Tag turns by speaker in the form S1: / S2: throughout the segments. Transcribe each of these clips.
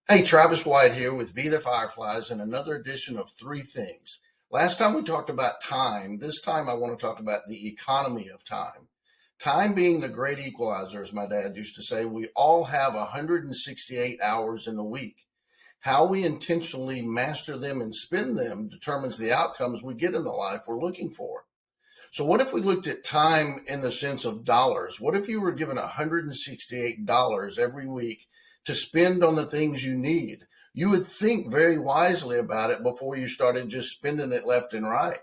S1: Hey, Travis White here with Be the Fireflies and another edition of Three Things. Last time we talked about time. This time I want to talk about the economy of time. Time being the great equalizer, as my dad used to say. We all have 168 hours in the week. How we intentionally master them and spend them determines the outcomes we get in the life we're looking for. So what if we looked at time in the sense of dollars? What if you were given $168 every week to spend on the things you need? You would think very wisely about it before you started just spending it left and right.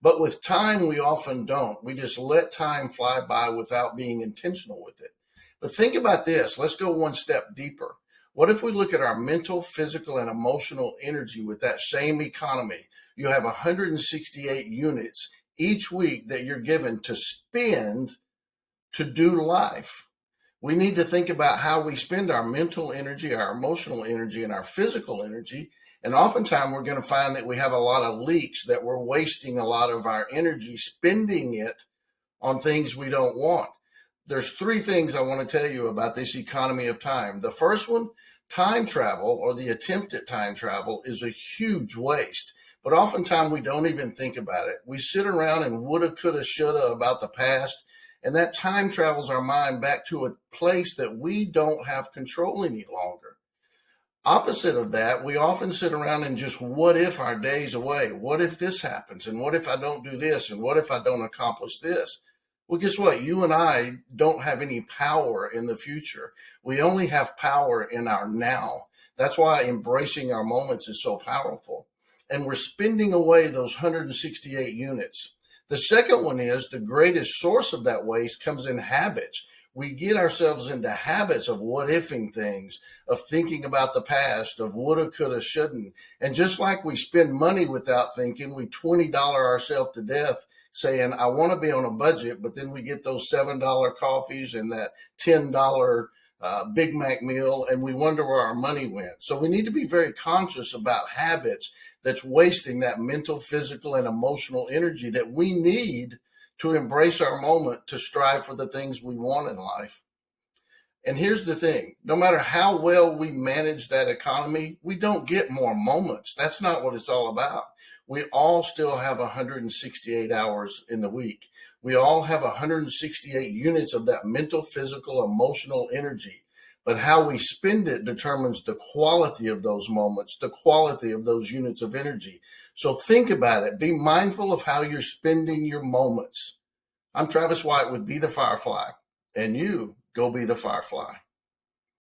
S1: But with time, we often don't. We just let time fly by without being intentional with it. But think about this. Let's go one step deeper. What if we look at our mental, physical, and emotional energy with that same economy? You have 168 units each week that you're given to spend to do life. We need to think about how we spend our mental energy, our emotional energy, and our physical energy. And oftentimes we're going to find that we have a lot of leaks, that we're wasting a lot of our energy spending it on things we don't want. There's three things I want to tell you about this economy of time. The first one, time travel, or the attempt at time travel, is a huge waste. But oftentimes we don't even think about it. We sit around and woulda, coulda, shoulda about the past, and that time travels our mind back to a place that we don't have control any longer. Opposite of that, we often sit around and just what if our days away? What if this happens? And what if I don't do this? And what if I don't accomplish this? Well, guess what? You and I don't have any power in the future. We only have power in our now. That's why embracing our moments is so powerful. And we're spending away those 168 units. The second one is the greatest source of that waste comes in habits. We get ourselves into habits of what-ifing things, of thinking about the past, of woulda, coulda, shouldn't. And just like we spend money without thinking, we $20 ourselves to death saying, I want to be on a budget, but then we get those $7 coffees and that $10 Big Mac meal, and we wonder where our money went. So we need to be very conscious about habits that's wasting that mental, physical, and emotional energy that we need to embrace our moment to strive for the things we want in life. And here's the thing, no matter how well we manage that economy, we don't get more moments. That's not what it's all about. We all still have 168 hours in the week. We all have 168 units of that mental, physical, emotional energy. But how we spend it determines the quality of those moments, the quality of those units of energy. So think about it. Be mindful of how you're spending your moments. I'm Travis White with Be the Firefly, and you go be the Firefly.